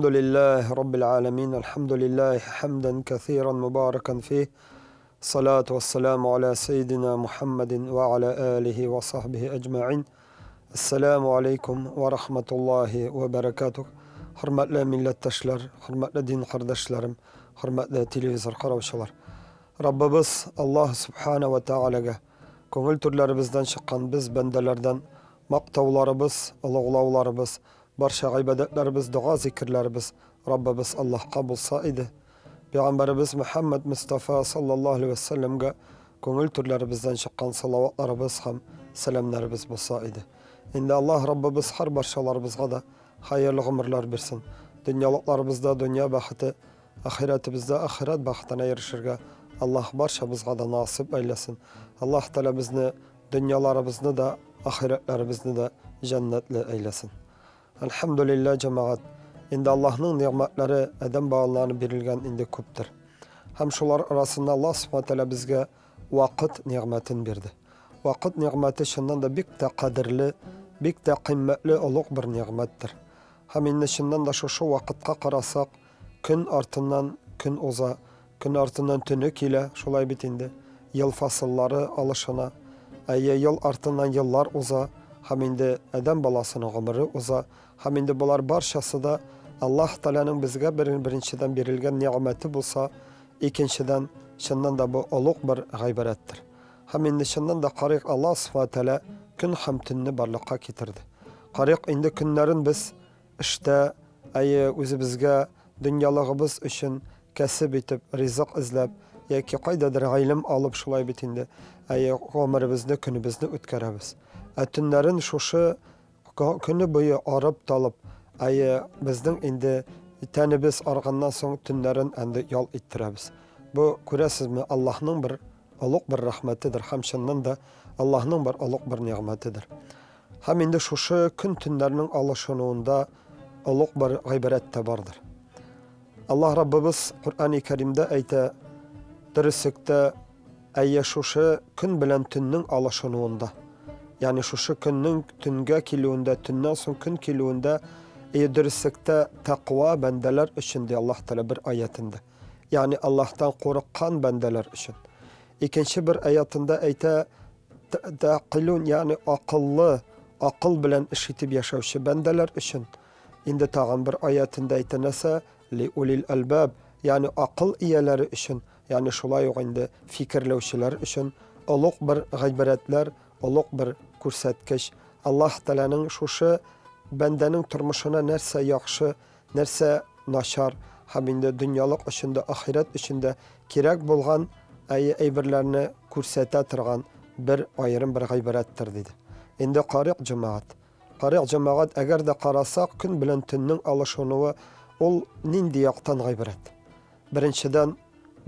الحمد لله رب العالمين الحمد لله حمدا كثيرا مباركا فيه الصلاة والسلام على سيدنا محمد وعلى آله وصحبه أجمعين. السلام عليكم ورحمة الله وبركاته. Hürmetli milletteşler, hürmetli din kardeşlerim, hürmetli televizor karavşalar. Rabbimiz Allah Subhanahu ve Teala'ga köngül türlerimizden çıkan biz bendelerden maktavlarımız, ulug'lavlarimiz, barcha ibadetlerimiz, dua zikirlerimiz Rabbimiz Allah kabul saidi. Peygamberimiz Muhammed Mustafa sallallahu aleyhi ve sellem'ge köngül türlerimizden çıkan salavatlarımız ham selamlarımız bu saidi. İndi Allah Rabbimiz har barchalarımızga da hayırlı ömürler versin. Dünyalıklarımızda dünya baxıtı, ahiretimizde ahiret baxıtına erişirge Allah barchamızga da nasip eylesin. Allah Teala bizni dünyalarımızda da ahiretlerimizni de cennetli eylesin. Elhamdülillah cemaat. İndi Allah'ın nimetleri edem bağlarına verilgen indi köptür. Hem şular arasında Allah subhanahu teala bizge vakit nimetin verdi. Vakit nimeti şundan da bik de kadirli, bik de kıymetli oluk bir nimettir. Hem indi şundan da şu vakitka karasak, gün artından gün uza, gün artından tünük ile şulay bitindi. Yıl fasılları alışına, yıl artından yıllar uza, hem indi edem balasının ömrü uza, hem indi bular barşası da Allah Teala'nın bizge birinciden verilgen nimeti bulsa, ikinciden şundan da bu oluk bir gayberettir. Hem indi şundan da qarik Allah subhanahu teala gün hamtünni barlıqqa getirdi. Qarik indi günlerin biz işte özü bizge dünyalığımız için kesip etip, rizq izlep, yoki qaydadır ilim alıp şulay bitindi. Ömrimizni, günimizni ötkeremiz. Tünlerin şuşu günü boyu arıp dalıp, bizden indi tenimiz arğandan son tünlerin endi yol ittiremiz. Bu göresizmi Allah'ın bir oluk bir rahmetidir. Hem şundan da Allah'ın bir oluk bir nimetidir. Hem indi şuşu gün tünlerinin alışınığında oluk bir gayberette vardır. Allah Rabbimiz Kur'an-ı Kerim'de ayta dürüstlükte şuşu gün bilen tünün alışınığında. Yani şuşu günün tünge kilüğünde, tünden son gün kilüğünde dürüstlükte takva bendeler için diye Allah Teala bir ayetinde. Yani Allah'tan korkan bendeler için. İkinci bir ayetinde ayta taqilun yani akıl bilen işitip yaşavşı bendeler için. İndi tağın bir ayetinde ayta nese li ulil albab yani akıl iyeleri için. Yani şulay yok indi fikirlevşiler için. Oluk bir gayberetler, oluk bir kursetkeş. Allah Teala'nın şuşu bendenin turmuşuna nerse yaxşı, nerse naşar, hem indi dünyalık içinde, ahiret içinde kerek bulgan eybirlerini kursete tırgan bir ayrım bir gayberettir dedi. İndi qarik cemaat. Qarik cemaat eğer de qarasak gün bilen tünün alışınığı ol nindi yaqtan gayberet. Birinciden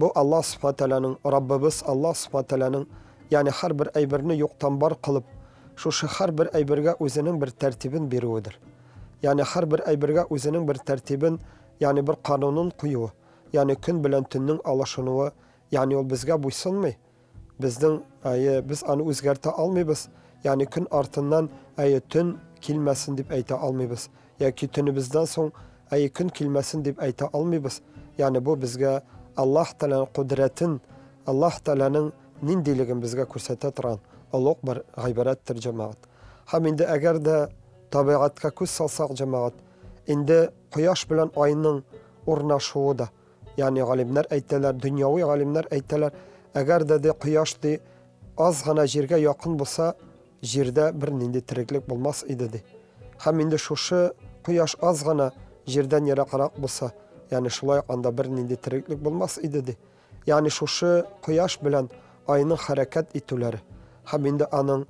bu Allah subhanahu teala'nın Rabbimiz Allah subhanahu teala'nın yani her bir eybirini yoktan bar kılıp şu her bir eybirge özünün bir tertibin biriudur. Yani her bir eybirge özünün bir tertibin yani bir kanunun kuyuğu. Yani gün bilen tünün alışınığı yani ol bizge buysunmu? Bizden biz anı özgerte almayız. Yani gün artından tün kilmesin deyip ayta almayız. Ya ki tünümüzden son gün kilmesin deyip ayta almayız. Yani bu bizge Allah Teala'nın kudretin, Allah Teala'nın nindiligin bizge kursete turan oluk bir gayberettir cemaat. Hem indi eğer de tabiatka köz salsak cemaat, indi quyosh bilen ayının urnaşığı da, yani alimler aytdilar, dünyavi alimler aytdilar, eğer de quyosh de azgana jirge yakın bulsa, jirde bir nindi tiriklik bulmaz idi. Hem indi şuşu quyosh azgana jirden yere qarak bulsa, yani şulay anda bir nindi tiriklik bulmaz idi. Yani şuşu quyosh bilen ayının hareket etüleri, hem indi anın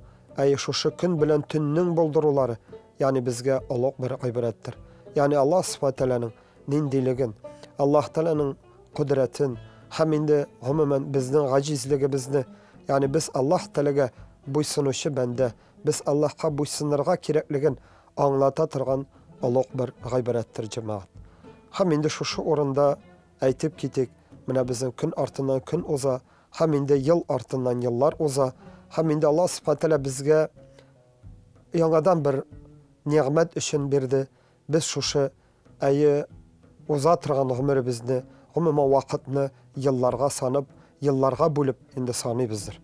şuşu gün bilen tünün bulduruları, yani bizge oluk bir gayberettir. Yani Allah subhanahu teala'nın nindiligin, Allah Teala'nın kudretin, hem indi umumen bizden gacizligi bizni, yani biz Allah Teala'ga buysunuşu bende, biz Allah'a buysunlarga kerekligin anlata turgan oluk bir gayberettir cemaat. Hem indi şu orunda aytip ketik, mine bizim gün artından gün uza, hem indi yıl artından yıllar uza, hem indi Allah subhanahu teala bizge yangadan bir nimet için verdi. Biz şuşu uzatırgan ömrübizni, umuman vaqtni yıllarga sanıp, yıllarga bölüp indi sanıybızdır.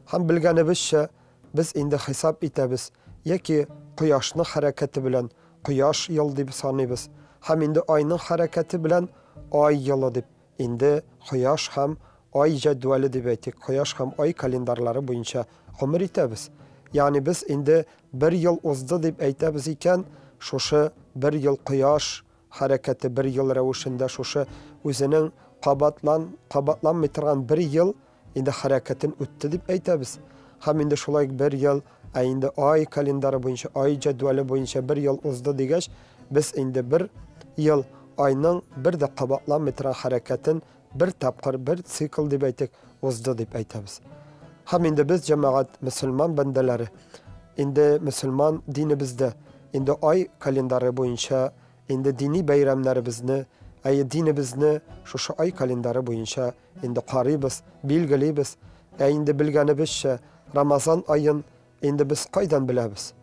Ham bilgenibizçe biz indi hesap etebіз, yeki quyoshni hareketi bilen quyosh yıl deb sanıybız. Ham indi ayning hareketi bilen ay yılı deb. Indi quyosh ham ay jadvali deb aytdik. Quyosh ham ay kalendarlari bo'yicha umr etebіз. Yani biz indi bir yıl uzdi deb aytamiz ekan, şoşu bir yıl quyosh hareketi, bir yıl ravishida şoşu o'zining qabatlanmay turgan bir yıl indi hareketin o'tdi deb aytamiz. Ham indi şulay bir yıl indi ay kalendari bo'yicha, ay jadvali bo'yicha bir yıl uzdi degach, biz indi bir yıl ayning bir de qabatlanmay turgan hareketin bir tapqir, bir sikl deb aytdik, uzdi deb aytamiz. Ham indi biz cemaat Müslüman bendeleri, indi Müslüman dinimizde, indi ay kalendari bo'yicha, indi dini bayramlarimizni, dinimizni şu ay kalendari bo'yicha indi qariybiz, bilgiliybiz. Indi bilganibizcha Ramazan ayın indi biz qaydan bilamiz?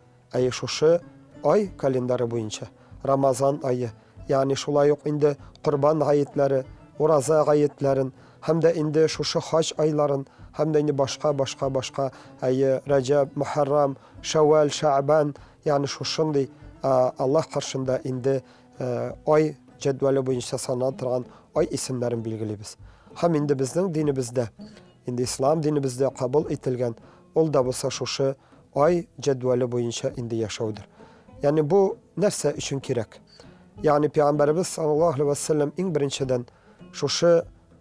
Şu ay kalendari bo'yicha Ramazan ayı, yani şulay yo'q indi Qurban ayitlari, Uraza ayetlerin, hem de indi şu hac ayların, hem de indi başka Recep, Muharram, Şevval, Şaban, yani şu şimdi Allah karşında indi ay cedveli boyunca sanatırgan ay isimlerin bilgilibiz. Hem indi bizden dinimizde, indi İslam dinimizde kabul etilgen, ol da bulsa şu ay cedveli boyunca indi yaşaudur. Yani bu nerse için kirek. Yani Peygamberimiz sallallahu aleyhi ve sellem in birinciden şu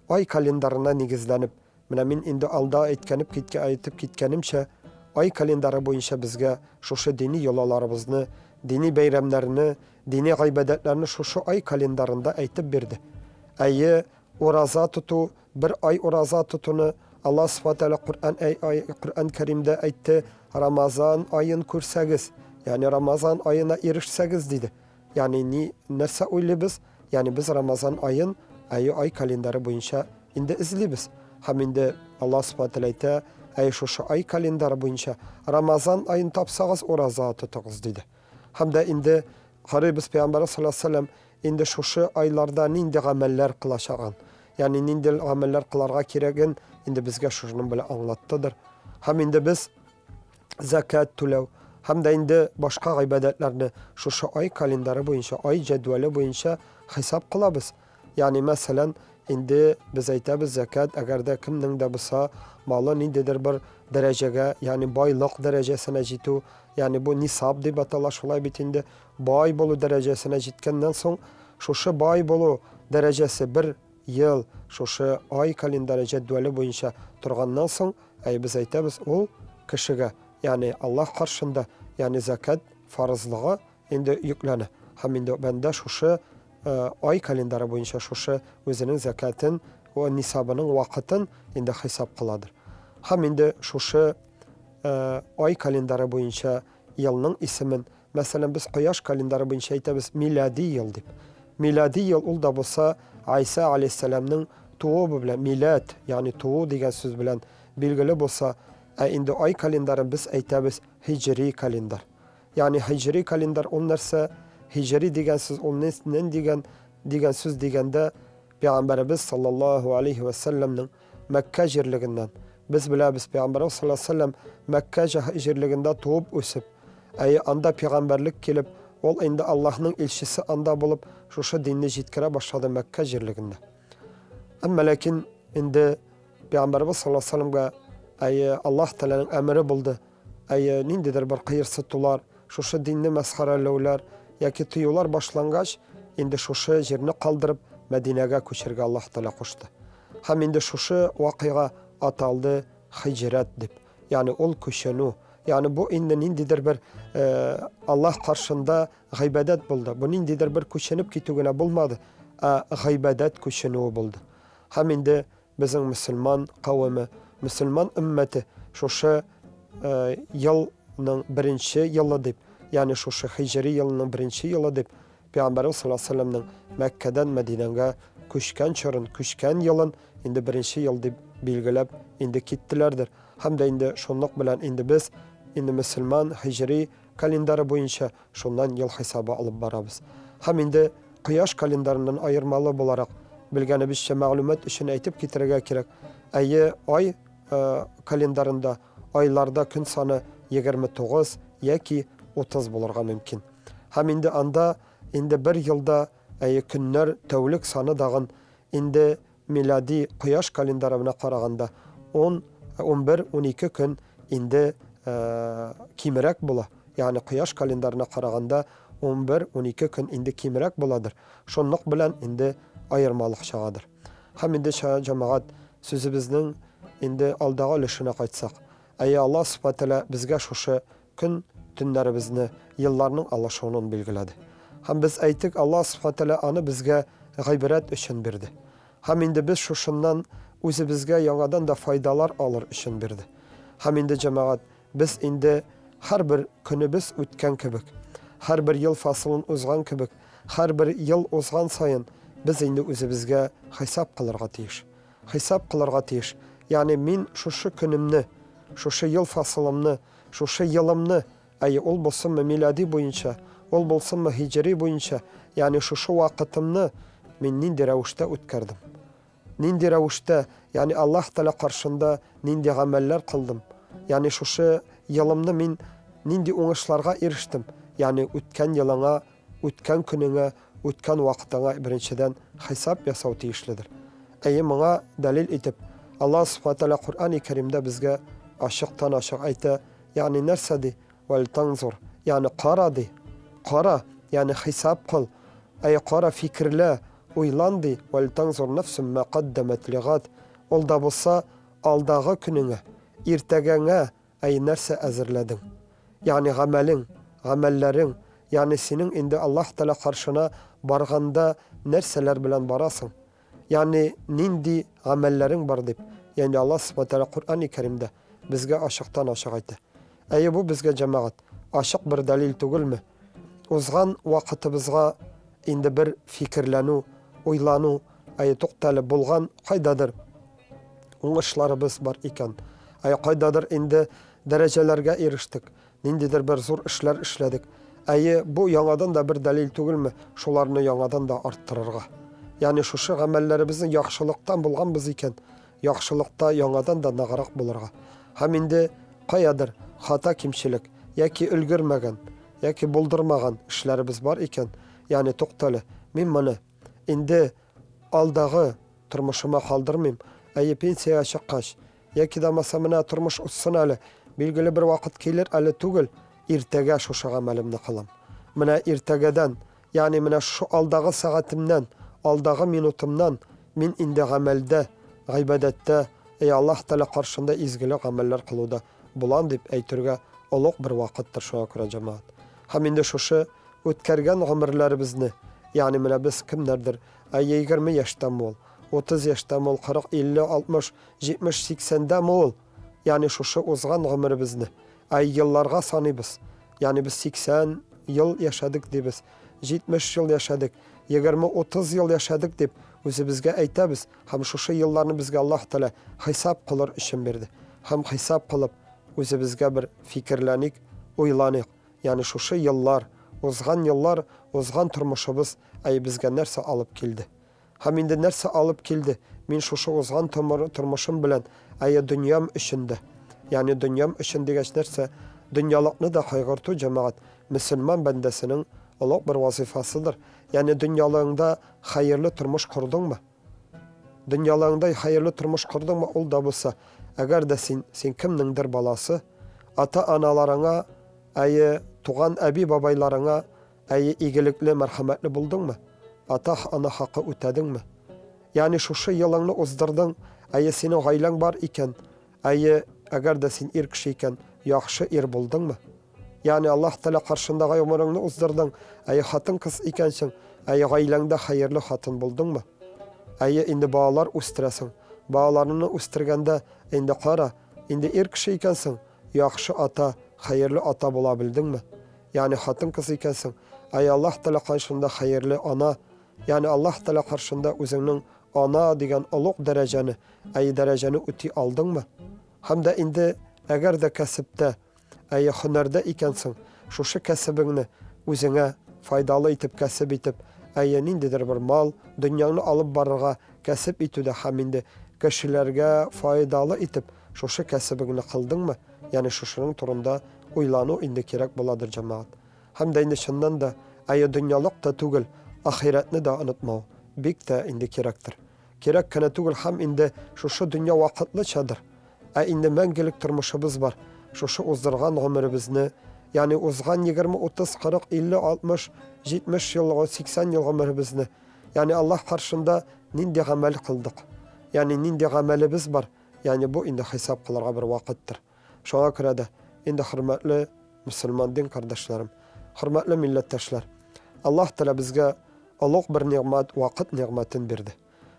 ay kalendarına negizlenip, men indi alda aytib ketkenimçe ay kalendari boyunca bizge şu dini yolalarımızı, dini bayramlarını, dini ibadetlerini şu ay kalendarında aytib berdi. Ayı uraza tutu, bir ay uraza tutunu Allah subhanahu teala Kur'an-ı Kerim'de aytti, Ramazan ayın kursagiz, yani Ramazan ayına erişsegiz dedi. Yani nerse öyle biz, yani biz Ramazan ayın ay kalendari boyunca indi izlibiz. Hem indi Allah subhanahu teala aytti, şu ay kalendari boyunca Ramazan ayını tapsağız uraza tutuğuz dedi. Hem de indi qarıybiz Peygamber sallallahu aleyhi ve sellem indi şu aylarda nindi ameller kılaşağın. Yani nindi ameller kılarga keregin indi bizge şunun bile anlattıdır. Hem indi biz zakat tulev, hem de indi başka ibadetlerini şu ay kalendari boyunca, ay cedveli boyunca hesap kılabız. Yani mesela indi biz aytamiz zakat, eğer de kimning de bulsa malı nindidir bir derecege, yani baylık derecesine jitu, yani bu nisab deb atalar, şulay bitindi bay bolu derecesine jitkenden soň şu bay bolu derecesi bir yıl şu ay kalendari cedveli boyunca turgandan soň biz aytamiz ol kişige, yani Allah karşında, yani zakat farzlığı indi yüklene. Hem indi bende şu ay kalendari boyunca şu özünün zakatın ve nisabının vakitin indi hesap kıladır. Hem indi şu ay kalendari boyunca yılının ismin, mesela biz quyosh kalendari boyunca aytamiz miladi yıl deb. Miladi yıl ol da bolsa İsa aleyhisselamның tuğu bilen milad, yani tuğu degan söz bilen belgili bolsa, indi ay kalendari biz aytamiz hicri kalendar. Yani hicri kalendar ol narsa, hicri degan söz ol degan söz deganda Peygamberimiz sallallahu aleyhi ve sellem'nin Mekke jirliginden biz bilamiz Peygamberimiz sallallahu aleyhi ve sellem Mekke jirliginde tuğup ösüp, anda peygamberlik kelip, ol indi Allah'ın elçisi anda bulup şu dinni jitkire başladı Mekke jirliginde. Ama lakin indi Peygamberimiz sallallahu aleyhi ve sellem'e Allah Teala'nın emri buldu. Nindidir bir kıyırsı tular, şu dinni mesharelevler, yaki tuyular başlangaç, indi şu jerini kaldırıp Medine'ye köçerge Allah Teala koştu. Hem indi şu vakıya ataldı hicret dip. Yani ol köşenu. Yani bu indi nindidir bir Allah karşında gaybedet buldu. Bu nindidir bir köşenip gituguna bulmadı. Gaybedet köşenu buldu. Hem indi bizim Müslüman kavmi, Müslüman ümmeti şu yılın birinci yılı dip. Yani şu hicri yılının birinci yılı dip. Peygamberimiz sallallahu aleyhi ve sellem'nin Mekke'den Medine'ye köşken yılın indi birinci yıl dip bilgilep indi gittilerdir. Hem de indi şunluk bilen indi biz indi Müslüman hicri kalendari boyunca şundan yıl hesabı alıp barabız. Hem indi Кояш календарынан айырмалы буларак белгәнебезчә мәгълүмат өчен әйтеп китерергә кирәк. Ай календарында айларда көн саны 29 яки 30 булырга мөмкин. Һәм инде анда бер елда көннәр тәүлек саны дагын инде милади кояш календарына караганда 10-11-12 көн инде кимерәк була. Ягъни кояш календарына караганда 11-12 көн инде кимерәк буладыр. Шунлык белән инде айырмалык чыгадыр. Һәм инде җәмәгать сүзебезнең инде алдагы өлешенә кайтсак, Алла Субхаһу ва Тәгалә безгә шушы көн төннәребезне, елларның алышуын билгеләде. Һәм без әйтик, Алла Субхаһу ва Тәгалә аны безгә гыйбрәт өчен бирде. Һәм инде без шушыннан үзебезгә яңадан да файдалар алыр өчен бирде. Һәм инде җәмәгать, без инде һәрбер көнебез үткән кебек, һәрбер ел фасылын узган кебек, һәрбер ел узган саен без инде үзебезгә хисап кылырга тиеш. Хисап кылырга тиеш. Ягъни мин шушы көнемне, шушы ел фасылымны, шушы елымны, ул булсынмы милади буенча, ул булсынмы һиҗри буенча, ягъни шушы вакытымны мин нинди рәвештә үткәрдем. Нинди рәвештә, ягъни Аллаһ Тәгалә каршында нинди гамәлләр кылдым. Ягъни шушы елымны мин нинди уңышларга ирештем. Ягъни үткән елыңа, үткән көнеңә, үткән вакытыңа беренчедән хисап ясау тиешледер. Моңа дәлил итеп Аллаһ Субхаһу ва Тәгалә Куръан-ы Кәримдә безгә ачыктан-ачык әйтә, ягъни нәрсә ди? Вәл танзур, ягъни кара ди. Кара, ягъни хисап кыл. Кара, фикерлә, уйлан ди. Вәл танзур нафсун ма каддамат лигад. Ул да булса алдагы көнеңә, иртәгәңә нәрсә әзерләдең. Ягъни гамәлләрең, ягъни синең инде Аллаһ Тәгалә каршына барганда нәрсәләр белән барасың. Ягъни нинди гамәлләрең бар дип. Ягъни Аллаһ Субхаһу ва Тәгалә Куръан-ы Кәримдә безгә ачыктан-ачык әйтә. Бу безгә җәмәгать ачык бер дәлил түгелме? Узган вакытыбызга инде бер фикерләнү, уйлану, тукталып булган кайдадыр уңышларыбыз бар икән. Кайдадыр инде дәрәҗәләргә ирештек, ниндидер бер зур эшләр эшләдек. Бу яңадан да бер дәлил түгелме? Шуларны яңадан да арттырырга. Ягъни шушы гамәлләребезнең яхшылыктан булганбыз икән, яхшылыкта яңадан да нагырак булырга. Һәм инде каядыр хата кимчелек яки өлгермәгән, яки булдырмаган эшләребез бар икән, ягъни тукталы, мин моны инде алдагы тормышыма калдырмыйм. Пенсияга чыккач, яки да масамына тормыш утсын әле, билгеле бер вакыт килер әле түгел, иртәгә шушы гамәлемне кылам. Менә иртәгәдән, ягъни менә шу алдагы сәгатемнән, алдагы минутымнан мин инде гамәлдә, гыйбадәттә, Аллаһ Тәгалә каршында изгелек гамәлләр кылуда булам дип әйтергә олуг бер вакыттыр шуңа күрә җәмәгать. Һәм инде шушы үткәргән гомерләребезне, ягъни менә без кемнәрдер 20 яшьтән мул, 30 яшьтән мул, 40, 50, 60, 70, 80дә мул, ягъни шушы узган гомеребезне елларга саныйбыз. Ягъни без 80 ел яшәдек дибез, 70 ел яшәдек, 20-30 ел яшәдек дип үзебезгә әйтәбез. Һәм шушы елларны безгә Аллаһ Тәгалә хисап кылыр өчен бирде. Һәм хисап кылып үзебезгә бер фикерләник, уйланыйк. Ягъни шушы еллар, узган тормышыбыз безгә нәрсә алып килде. Һәм инде нәрсә алып килде? Мин шушы узган тормышым белән дөньям өчендә. Ягъни дөньям өчен дигәч нәрсә? Дөньялыкны да кайгырту җәмәгать мөселман бәндәсенең олуг бер вазифасыдыр. Ягъни дөньялыгында хәерле тормыш курдыңмы? Дөньялыгында хәерле тормыш курдыңмы? Ул да булса, әгәр дә син кемнеңдер баласы, ата-аналарыңа, туган әби-бабайларыңа игелекле, мәрхәмәтле булдыңмы? Ата-ана хакы үтәдеңме? Ягъни шушы елыңны уздырдың, синең гаиләң бар икән, әгәр дә син ир кеше икән, яхшы ир булдыңмы? Ягъни Аллаһ Тәгалә каршындагы гомереңне уздырдың, хатын-кыз икәнсең, гаиләңдә хәерле хатын булдыңмы? Инде балалар үстерәсең. Балаларны үстергәндә инде кара, инде ир кеше икәнсең, яхшы ата, хәерле ата була белдеңме? Ягъни хатын-кыз икәнсең, Аллаһ Тәгалә каршында хәерле ана, ягъни Аллаһ Тәгалә каршында үзеңнең ана дигән олуг дәрәҗәне, үти алдыңмы? Һәм дә инде әгәр дә кәсептә, һөнәрдә икәнсең, шушы кәсебеңне үзеңә файдалы итеп, кәсеп итеп, nindidir bir mal, dünyanı alıp barırga kasıp itüde haminde kişilerge faydalı itip şoşu kasıbını kıldın mı? Yani şoşunun turunda uylanu indi kerek buladır cemaat. Hem de indi şundan da dünyalık da tugul ahiretini da unutma. Bik de indi kerektir. Kerek kana tugul hem indi şoşu dünya vakitli çadır. Indi mengelik turmuşumuz var. Şoşu uzdurgan ömrümüzni, yani uzgan 20, 30, 40, 50, 60, 70 yıl, 80 yıl ömrümüzni. Yani Allah karşında nindi amel kıldık. Yani nindi amelimiz var. Yani bu indi hesap kılarga bir vakittir. Şoğa göre de indi hürmetli Müslüman din kardeşlerim, hürmetli milletteşler. Allah Teala bizge Allah bir nimet, vakit nimetin berdi.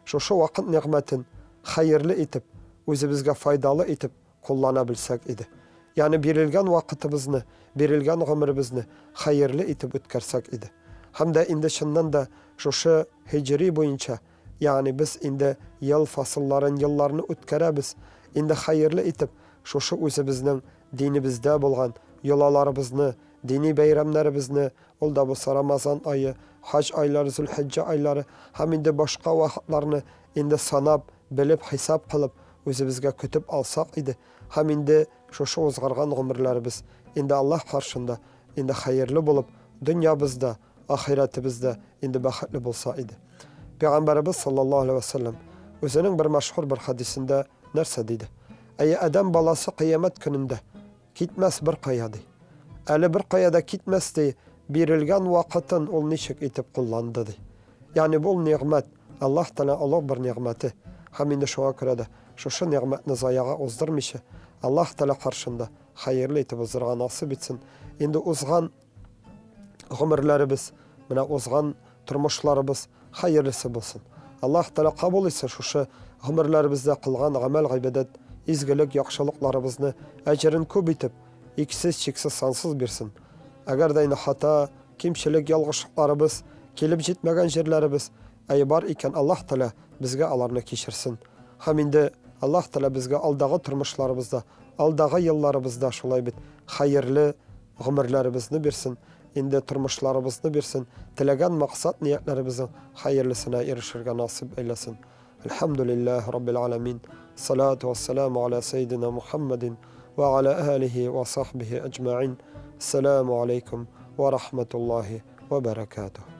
Şu vakit nimetin hayırlı itip, özü bizge faydalı itip kullanabilsek idi. Yani berilgen vakitimizni, berilgen ömrimizni hayırlı itip ötkersek idi. Hem de indi şundan da şu hicri boyunca, yani biz indi yıl fasılların yıllarını ötkerebiz. İndi hayırlı itip şu özü bizden dinimizde bulgan yolalarımızını, dini bayramlarımızını, ol da bu Ramazan ayı, hac ayları, Zülhicce ayları, hem indi başka vakitlerini indi sanab, bilip, hesap kılıp, özü bizge kütüp alsak idi. Hem indi şu uzgargan ömürlerimiz, indi Allah karşında, indi hayırlı bulup, dünyamızda, ahiretimizde indi bahatli bulsa idi. Peygamberimiz sallallahu aleyhi ve sellem, özünün bir meşhur bir hadisinde nerse dedi. Adam balası kıyamet gününde gitmez bir kayadi. Ali bir kayada gitmezdi, berilgen vakitin ol nişik itip kullandı. Yani bu nimet, Allah Teala Allah bir nimeti. Hem indi şoğa göre de şu nimetini zayağa uzdurmışı. Allah Teala karşında hayırlı itip uzdurga nasip etsin. İndi uzgan ömürlerimiz, uzgan turmuşlarımız hayırlısı bulsun. Allah Teala kabul etsin şu ömürlerimizde kılgan amel ibadet, izgilik, yakşılıklarımızı ecrin küp itip, iksiz, çiksiz, sansız birsin. Eğer de hata, kimçilik, yalgışlıklarımız, kelip gitmegen yerlerimiz bar iken Allah Teala bizge alarını kişirsin. Hem indi Allah Teala bizge aldağı turmuşlarımızda, aldağı yıllarımızda şolay bit hayırlı ömürlerimizni birsin. İndi turmuşlarımızını birsin. Tilegen maksat niyetlerimizin hayırlısına erişirge nasip eylesin. Elhamdülillahi Rabbil alemin. Salatu vesselamu ala seyyidina Muhammedin ve ala alihi ve sahbihi ecma'in. Selamu aleyküm ve rahmetullahi ve berekatuhu.